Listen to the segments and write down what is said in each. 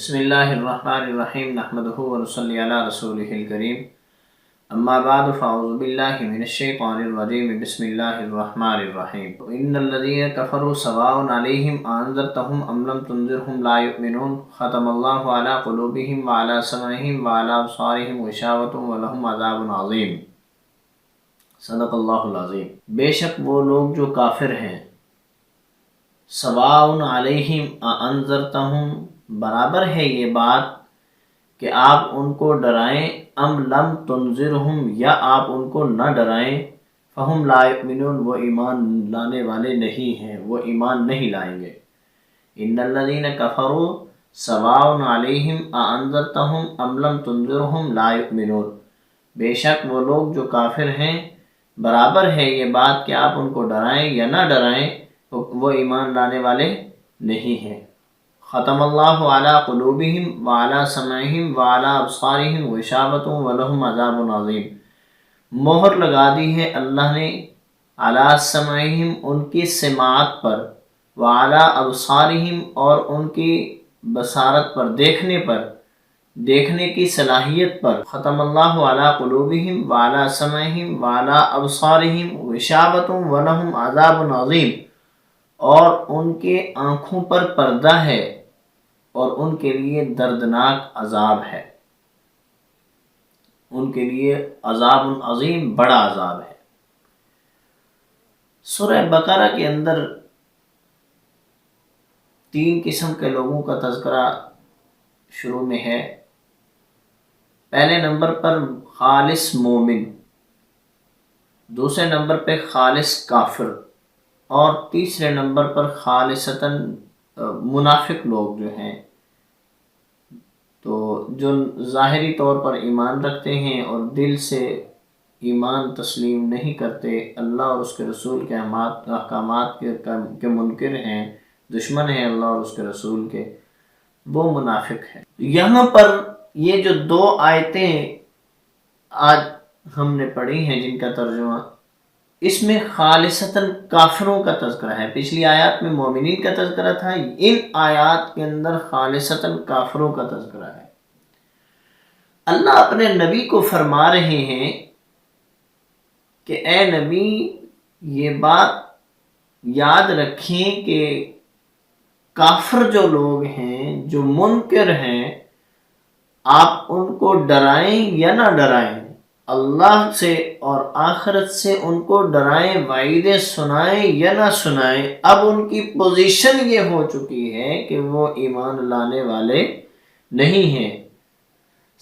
بسم اللہ الرحمن الرحیم نحمدہ ونصلی علی رسولہ الکریم اما بعد فاعوذ باللہ من الشیطان الرجیم بسم اللہ الرحمن الرحیم ان الذین کفروا سواء علیہم انذرتهم ام لم تنذرهم لا یؤمنون ختم اللہ علی قلوبہم وعلی سمعہم وعلی ابصارہم غشاوۃ ولہم عذاب عظیم۔ صدق اللہ العظیم۔ بے شک وہ لوگ جو کافر ہیں، سواء علیہم انذرتهم، برابر ہے یہ بات کہ آپ ان کو ڈرائیں، ام لم تنذرہم، یا آپ ان کو نہ ڈرائیں، فہم لا یؤمنون، وہ ایمان لانے والے نہیں ہیں، وہ ایمان نہیں لائیں گے۔ ان الذین کفروا سواء علیہم انذرتہم ام لم تنذرہم لا یؤمنون، بے شک وہ لوگ جو کافر ہیں، برابر ہے یہ بات کہ آپ ان کو ڈرائیں یا نہ ڈرائیں، وہ ایمان لانے والے نہیں ہیں۔ ختم اللہ علی قلوبہم وعلی سمعہم وعلی ابصارہم غشاوۃ ولہم عذاب عظیم، مہر لگا دی ہے اللہ نے علی سمعہم، ان کی سماعت پر، وعلی ابصارہم، اور ان کی بصارت پر، دیکھنے کی صلاحیت پر۔ ختم اللہ علی قلوبہم وعلی سمعہم وعلی ابصارہم غشاوۃ ولہم عذاب عظیم، اور ان کے آنکھوں پر پردہ ہے اور ان کے لیے دردناک عذاب ہے، ان کے لیے عذاب عظیم، بڑا عذاب ہے۔ سورہ بقرہ کے اندر 3 قسم کے لوگوں کا تذکرہ شروع میں ہے۔ پہلے نمبر پر خالص مومن، دوسرے نمبر پہ خالص کافر، اور تیسرے نمبر پر خالصتاً منافق لوگ جو ہیں، تو جو ظاہری طور پر ایمان رکھتے ہیں اور دل سے ایمان تسلیم نہیں کرتے، اللہ اور اس کے رسول کے احکامات کے منکر ہیں، دشمن ہیں اللہ اور اس کے رسول کے، وہ منافق ہیں۔ یہاں پر یہ جو 2 آیتیں آج ہم نے پڑھی ہیں جن کا ترجمہ، اس میں خالصتاً کافروں کا تذکرہ ہے۔ پچھلی آیات میں مومنین کا تذکرہ تھا، ان آیات کے اندر خالصتاً کافروں کا تذکرہ ہے۔ اللہ اپنے نبی کو فرما رہے ہیں کہ اے نبی، یہ بات یاد رکھیں کہ کافر جو لوگ ہیں، جو منکر ہیں، آپ ان کو ڈرائیں یا نہ ڈرائیں، اللہ سے اور آخرت سے ان کو ڈرائیں، وعیدیں سنائیں یا نہ سنائیں، اب ان کی پوزیشن یہ ہو چکی ہے کہ وہ ایمان لانے والے نہیں ہیں۔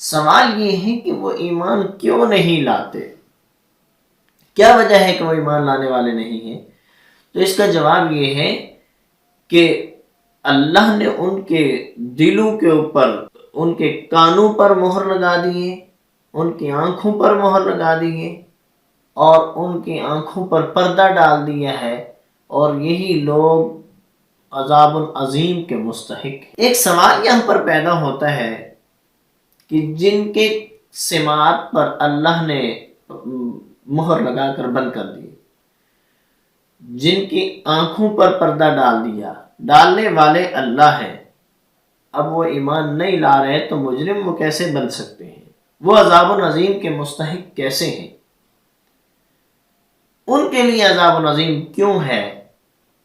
سوال یہ ہے کہ وہ ایمان کیوں نہیں لاتے؟ کیا وجہ ہے کہ وہ ایمان لانے والے نہیں ہیں؟ تو اس کا جواب یہ ہے کہ اللہ نے ان کے دلوں کے اوپر، ان کے کانوں پر مہر لگا دی ہے، ان کی آنکھوں پر مہر لگا دی ہے، اور ان کی آنکھوں پر پردہ ڈال دیا ہے، اور یہی لوگ عذاب عظیم کے مستحق ہیں۔ ایک سوال یہاں پر پیدا ہوتا ہے کہ جن کے سماعت پر اللہ نے مہر لگا کر بند کر دی، جن کی آنکھوں پر پردہ ڈال دیا، ڈالنے والے اللہ ہیں، اب وہ ایمان نہیں لا رہے تو مجرم وہ کیسے بن سکتے ہیں؟ وہ عذاب عظیم کے مستحق کیسے ہیں؟ ان کے لیے عذاب عظیم کیوں ہے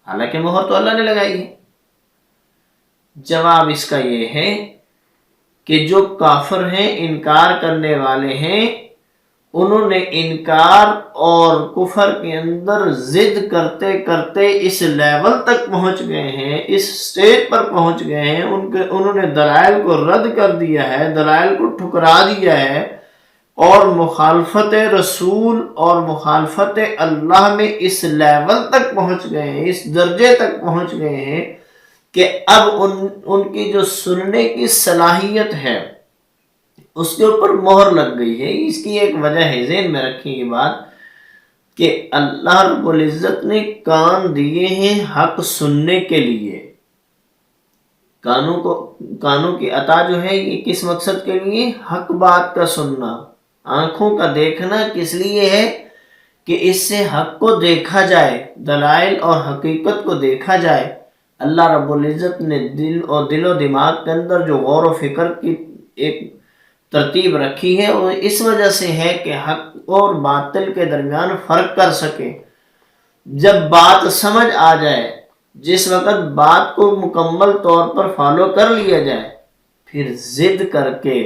حالانکہ مہر تو اللہ نے لگائی ہے؟ جواب اس کا یہ ہے کہ جو کافر ہیں، انکار کرنے والے ہیں، انہوں نے انکار اور کفر کے اندر ضد کرتے کرتے اس لیول تک پہنچ گئے ہیں، اس سٹیج پر پہنچ گئے ہیں، انہوں نے دلائل کو رد کر دیا ہے، دلائل کو ٹھکرا دیا ہے، اور مخالفت رسول اور مخالفت اللہ میں اس لیول تک پہنچ گئے ہیں، اس درجے تک پہنچ گئے ہیں کہ اب ان کی جو سننے کی صلاحیت ہے اس کے اوپر مہر لگ گئی ہے۔ اس کی ایک وجہ ہے، ذہن میں رکھیں یہ بات، کہ اللہ رب العزت نے کان دیے ہیں حق سننے کے لیے۔ کانوں کی عطا جو ہے یہ کس مقصد کے لیے؟ حق بات کا سننا۔ آنکھوں کا دیکھنا کس لیے ہے؟ کہ اس سے حق کو دیکھا جائے، دلائل اور حقیقت کو دیکھا جائے، اللہ رب العزت نے دل و دماغ کے اندر جو غور و فکر کی ایک ترتیب رکھی ہے وہ اس وجہ سے ہے کہ حق اور باطل کے درمیان فرق کر سکے. جب بات سمجھ آ جائے، جس وقت بات کو مکمل طور پر فالو کر لیا جائے، پھر ضد کر کے،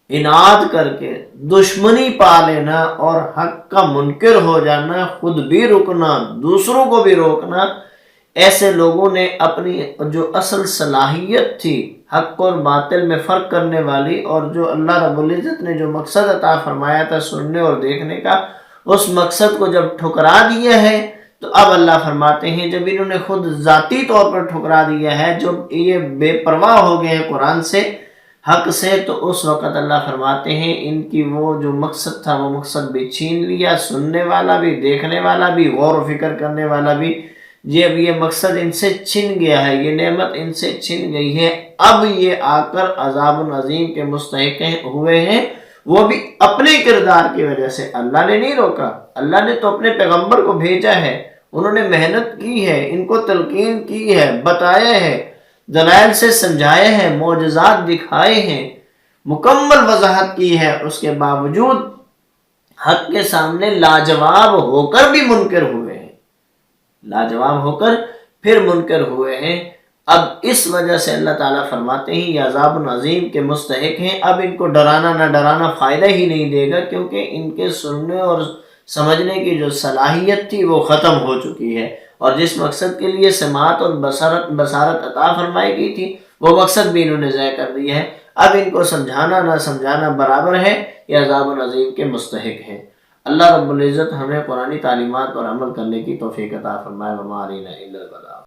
اناد کر کے، دشمنی پا لینا اور حق کا منکر ہو جانا، خود بھی رکنا، دوسروں کو بھی روکنا، ایسے لوگوں نے اپنی جو اصل صلاحیت تھی حق اور باطل میں فرق کرنے والی، اور جو اللہ رب العزت نے جو مقصد عطا فرمایا تھا سننے اور دیکھنے کا، اس مقصد کو جب ٹھکرا دیا ہے تو اب اللہ فرماتے ہیں جب انہوں نے خود ذاتی طور پر ٹھکرا دیا ہے، جب یہ بے پرواہ ہو گئے ہیں قرآن سے، حق سے، تو اس وقت اللہ فرماتے ہیں ان کی وہ جو مقصد تھا وہ مقصد بھی چھین لیا، سننے والا بھی، دیکھنے والا بھی، غور و فکر کرنے والا بھی. جب یہ مقصد ان سے چھن گیا ہے، یہ نعمت ان سے چھن گئی ہے، اب یہ آ کر عذاب عظیم کے مستحق ہوئے ہیں، وہ بھی اپنے کردار کی وجہ سے. اللہ نے نہیں روکا، اللہ نے تو اپنے پیغمبر کو بھیجا ہے، انہوں نے محنت کی ہے، ان کو تلقین کی ہے، بتایا ہے، دلائل سے سمجھائے ہیں، معجزات دکھائے ہیں، مکمل وضاحت کی ہے، اس کے باوجود حق کے سامنے لاجواب ہو کر بھی منکر ہوئے ہیں، لاجواب ہو کر پھر منکر ہوئے ہیں. اب اس وجہ سے اللہ تعالیٰ فرماتے ہیں یہ عذاب عظیم کے مستحق ہیں. اب ان کو ڈرانا نہ ڈرانا فائدہ ہی نہیں دے گا، کیونکہ ان کے سننے اور سمجھنے کی جو صلاحیت تھی وہ ختم ہو چکی ہے، اور جس مقصد کے لیے سماعت اور بصارت عطا فرمائی گئی تھی وہ مقصد بھی انہوں نے ضائع کر دیا ہے. اب ان کو سمجھانا نہ سمجھانا برابر ہے، یہ عذاب عظیم کے مستحق ہے. اللہ رب العزت ہمیں قرآنی تعلیمات پر عمل کرنے کی توفیق عطا فرمائے. وما علینا الا البلاغ.